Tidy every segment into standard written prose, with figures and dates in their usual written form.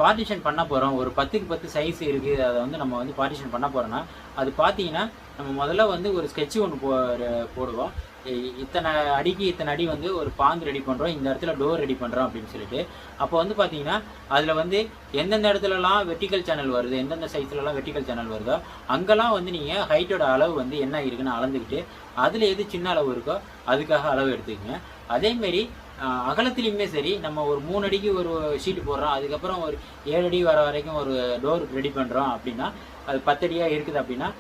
Partition பண்ண போகிறோம், ஒரு 10க்கு 10 சைஸ் இருக்குது, அதை வந்து நம்ம வந்து பார்ட்டிஷன் பண்ண போகிறோன்னா அது பார்த்தீங்கன்னா நம்ம முதல்ல வந்து ஒரு ஸ்கெட்சு ஒன்று போடுவோம். இத்தனை அடிக்கு இத்தனை அடி வந்து ஒரு பாந்து ரெடி பண்ணுறோம், இந்த இடத்துல டோர் ரெடி பண்ணுறோம் அப்படின்னு சொல்லிட்டு. அப்போ வந்து பார்த்தீங்கன்னா அதில் வந்து எந்தெந்த இடத்துலலாம் வெர்டிக்கல் சேனல் வருது, எந்தெந்த சைஸ்லலாம் வெர்டிக்கல் சேனல் வருதோ அங்கெல்லாம் வந்து நீங்கள் ஹைட்டோட அளவு வந்து என்ன இருக்குன்னு அளந்துக்கிட்டு அதில் எது சின்ன அளவு இருக்கோ அதுக்காக அளவு எடுத்துக்கங்க. அதேமாரி அகலத்துலேயுமே சரி, நம்ம ஒரு 3 அடிக்கு ஒரு ஷீட்டு போடுறோம், அதுக்கப்புறம் ஒரு 7 அடி வர வரைக்கும் ஒரு டோர் ரெடி பண்ணுறோம் அப்படின்னா அது 10 அடியாக இருக்குது அப்படின்னா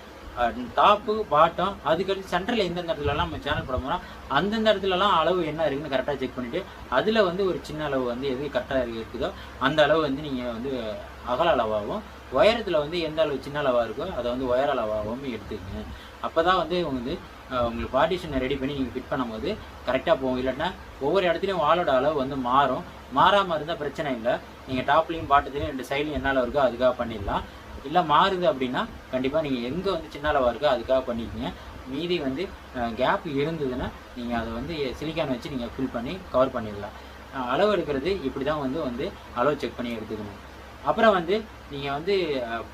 டாப்பு பாட்டம் அதுக்கடுத்து சென்டரில் எந்தெந்த இடத்துலலாம் நம்ம சேனல் போட போகிறோம் அந்தந்த இடத்துலலாம் அளவு என்ன இருக்குதுன்னு கரெக்டாக செக் பண்ணிவிட்டு அதில் வந்து ஒரு சின்ன அளவு வந்து எது கரெக்டாக இருக்குதோ அந்த அளவு வந்து நீங்கள் வந்து அகல அளவாகவும், உயரத்தில் வந்து எந்த அளவு சின்ன அளவாக இருக்கோ அதை வந்து உயர அளவாகவும் எடுத்துக்கங்க. அப்போ தான் வந்து உங்களுக்கு பார்ட்டிஷனை ரெடி பண்ணி நீங்கள் ஃபிட் பண்ணும்போது கரெக்டாக போகும். இல்லைன்னா ஒவ்வொரு இடத்துலையும் வாலோட அளவு வந்து மாறாமல் இருந்தால் பிரச்சனை இல்லை. நீங்கள் டாப்லேயும் பாட்டத்துலேயும் 2 சைட்லையும் என்ன அளவு இருக்கோ அதுக்காக பண்ணிடலாம். இல்லை மாறுது அப்படின்னா கண்டிப்பாக நீங்கள் எங்கே வந்து சின்ன அளவாக இருக்கோ அதுக்காக பண்ணிக்கோங்க. மீதி வந்து கேப் இருந்ததுன்னா நீங்கள் அதை வந்து சிலிக்கான் வச்சு நீங்கள் ஃபில் பண்ணி கவர் பண்ணிடலாம். அளவு எடுக்கிறது இப்படி தான் வந்து அளவு செக் பண்ணி எடுத்துக்கணும். அப்புறம் வந்து நீங்கள் வந்து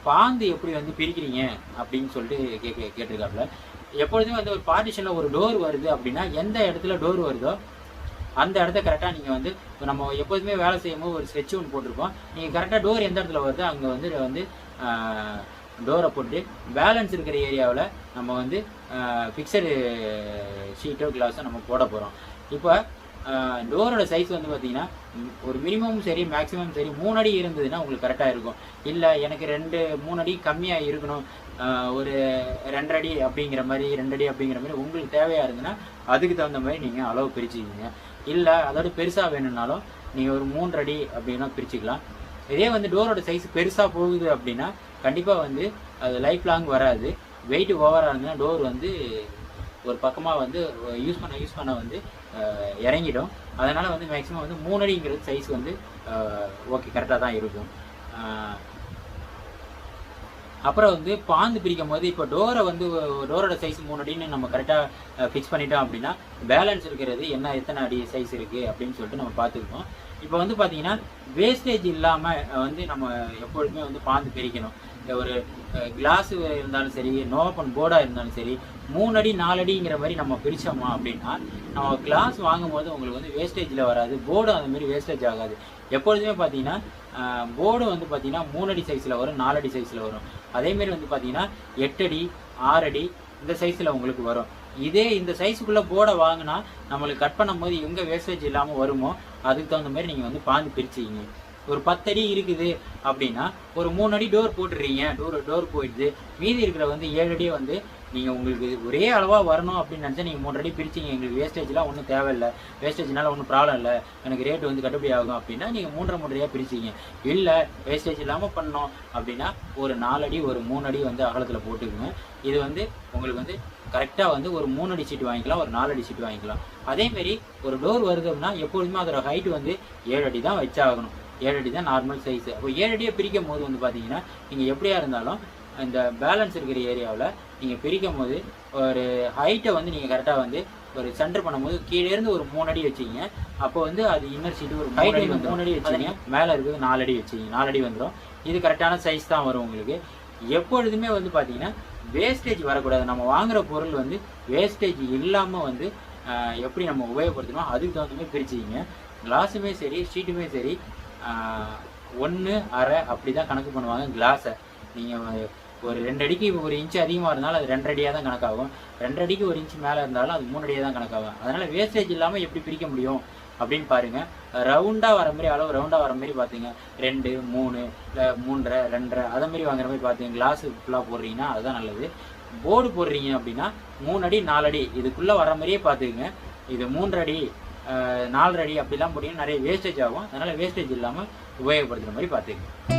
பாந்து எப்படி வந்து பிரிக்கிறீங்க அப்படின்னு சொல்லிட்டு கேட்டிருக்காப்புல. எப்பொழுதுமே வந்து ஒரு பார்ட்டிஷனில் ஒரு டோர் வருது அப்படின்னா எந்த இடத்துல டோர் வருதோ அந்த இடத்த கரெக்டாக நீங்கள் வந்து நம்ம எப்போதுமே வேலை செய்யும்போது ஒரு ஸ்கெட்ச் ஒன்று போட்டிருப்போம். நீங்கள் கரெக்டாக டோர் எந்த இடத்துல வருதோ அங்கே வந்து டோரை போட்டு பேலன்ஸ் இருக்கிற ஏரியாவில் நம்ம வந்து ஃபிக்ஸடு ஷீட்டோ கிளாஸோ நம்ம போட போகிறோம். இப்போ டோரோட சைஸ் வந்து பார்த்தீங்கன்னா ஒரு மினிமமும் சரி மேக்ஸிமம் சரி 3 அடி இருந்ததுன்னா உங்களுக்கு கரெக்டாக இருக்கும். இல்லை எனக்கு 3 அடி கம்மியாக இருக்கணும், ஒரு 2 அடி அப்படிங்கிற மாதிரி 2 அடி அப்படிங்கிற மாதிரி உங்களுக்கு தேவையாக இருந்ததுன்னா அதுக்கு தகுந்த மாதிரி நீங்கள் அளவு பிரிச்சுக்கிங்க. இல்லை அதோட பெருசாக வேணும்னாலும் நீங்கள் ஒரு 3 அடி அப்படின்னா பிரிச்சுக்கலாம். இதே வந்து டோரோட சைஸ் பெருசாக போகுது அப்படின்னா கண்டிப்பாக வந்து அது லைஃப் லாங் வராது. வெயிட் ஓவராக இருந்ததுன்னா டோர் வந்து ஒரு பக்கமாக வந்து யூஸ் பண்ண வந்து இறங்கிடும். அதனால் வந்து மேக்ஸிமம் வந்து 3 அடிங்கிறது சைஸ் வந்து ஓகே கரெக்டாக தான் இருக்கும். அப்புறம் வந்து பாந்து பிரிக்கும் போது இப்போ டோரோட சைஸ் 3 அடின்னு நம்ம கரெக்டாக ஃபிக்ஸ் பண்ணிட்டோம் அப்படின்னா பேலன்ஸ் இருக்கிறது எத்தனை அடி சைஸ் இருக்குது அப்படின்னு சொல்லிட்டு நம்ம பார்த்துக்குவோம். இப்போ வந்து பார்த்தீங்கன்னா வேஸ்டேஜ் இல்லாமல் வந்து நம்ம எப்பொழுதுமே வந்து பாந்து பிரிக்கணும். ஒரு கிளாஸ் இருந்தாலும் சரி, நோப்பன் போர்டாக இருந்தாலும் சரி 3 அடி 4 அடிங்கிற மாதிரி நம்ம பிரித்தோமா அப்படின்னா நம்ம கிளாஸ் வாங்கும்போது உங்களுக்கு வந்து வேஸ்டேஜில் வராது, போர்டும் அதுமாரி வேஸ்டேஜ் ஆகாது. எப்பொழுதுமே பார்த்தீங்கன்னா போர்டு வந்து பார்த்தீங்கன்னா 3 அடி சைஸில் வரும், 4 அடி சைஸில் வரும். அதேமாரி வந்து பார்த்தீங்கன்னா 8 அடி 6 அடி இந்த சைஸில் உங்களுக்கு வரும். இதே இந்த சைஸுக்குள்ளே போர்டை வாங்கினா நம்மளுக்கு கட் பண்ணும்போது எங்கே வேஸ்டேஜ் இல்லாமல் வருமோ அதுக்கு தகுந்த மாதிரி நீங்கள் வந்து பாந்து பிரிச்சுக்கிங்க. ஒரு 10 அடி இருக்குது அப்படின்னா ஒரு 3 அடி டோர் போட்டுடுறீங்க, டோர் போயிடுது, மீதி இருக்கிற வந்து 7 அடியை வந்து நீங்கள் உங்களுக்கு ஒரே அளவாக வரணும் அப்படின்னு நினச்சா நீங்கள் 3 அடி பிரிச்சிங்க. எங்களுக்கு வேஸ்டேஜ்லாம் ஒன்றும் தேவையில்லை, வேஸ்டேஜ்னால ஒன்றும் ப்ராப்ளம் இல்லை, எனக்கு ரேட்டு வந்து கட்டுப்படி ஆகும் அப்படின்னா நீங்கள் 3 அடியாக பிரிச்சிங்க. இல்லை வேஸ்டேஜ் இல்லாமல் பண்ணோம் அப்படின்னா ஒரு 4 அடி ஒரு 3 அடி வந்து அகலத்தில் போட்டுக்குங்க. இது வந்து உங்களுக்கு வந்து கரெக்டாக வந்து ஒரு 3 அடி சீட்டு வாங்கிக்கலாம், ஒரு 4 அடி சீட்டு வாங்கிக்கலாம். அதேமாரி ஒரு டோர் வருது அப்படின்னா எப்பொழுதுமே அதோட ஹைட் வந்து 7 அடி தான் வச்சாகணும். 7 அடி தான் நார்மல் சைஸு. அப்போ 7 அடியை பிரிக்கும் போது வந்து பார்த்தீங்கன்னா நீங்கள் எப்படியா இருந்தாலும் இந்த பேலன்ஸ் இருக்கிற ஏரியாவில் நீங்கள் பிரிக்கும் போது ஒரு ஹைட்டை வந்து நீங்கள் கரெக்டாக வந்து ஒரு சென்டர் பண்ணும்போது கீழேருந்து ஒரு 3 அடி வச்சிங்க. அப்போ வந்து அது இன்னர் சீட்டு ஒரு ஹைட் வந்து 3 அடி வச்சிங்க, மேலே இருக்குது 4 அடி வச்சிங்க, 4 அடி வந்துடும். இது கரெக்டான சைஸ் தான் வரும் உங்களுக்கு. எப்பொழுதுமே வந்து பார்த்தீங்கன்னா வேஸ்டேஜ் வரக்கூடாது. நம்ம வாங்குகிற பொருள் வந்து வேஸ்டேஜ் இல்லாமல் வந்து எப்படி நம்ம உபயோகப்படுத்தணும் அதுக்கு தகுந்த மாதிரி பிரிச்சுக்கிங்க. கிளாஸுமே சரி ஷீட்டுமே சரி 1/2 அப்படி தான் கணக்கு பண்ணுவாங்க. கிளாஸை நீங்கள் ஒரு 2 அடிக்கு 1 இன்ச்சு அதிகமாக இருந்தாலும் அது 2 அடியாக தான் கணக்காகும், 2 அடிக்கு 1 இன்ச்சு மேலே இருந்தாலும் அது 3 அடியாக தான் கணக்காகும். அதனால் வேஸ்டேஜ் இல்லாமல் எப்படி பிரிக்க முடியும் அப்படின்னு பாருங்கள். ரவுண்டாக வர மாதிரி அளவு ரவுண்டாக வர மாதிரி பார்த்துங்க. 2 3 இல்லை 3.5 2.5 அதை மாதிரி வாங்குற மாதிரி பார்த்துங்க. கிளாஸு ஃபுல்லாக போடுறீங்கன்னா அதுதான் நல்லது. போர்டு போடுறீங்க அப்படின்னா 3 அடி 4 அடி இதுக்குள்ளே வர மாதிரியே பார்த்துக்குங்க. இது 3 அடி 4 அடி அப்படிலாம் போட்டிங்கன்னா நிறைய வேஸ்டேஜ் ஆகும். அதனால் வேஸ்டேஜ் இல்லாமல் உபயோகப்படுத்துகிற மாதிரி பார்த்துக்குங்க.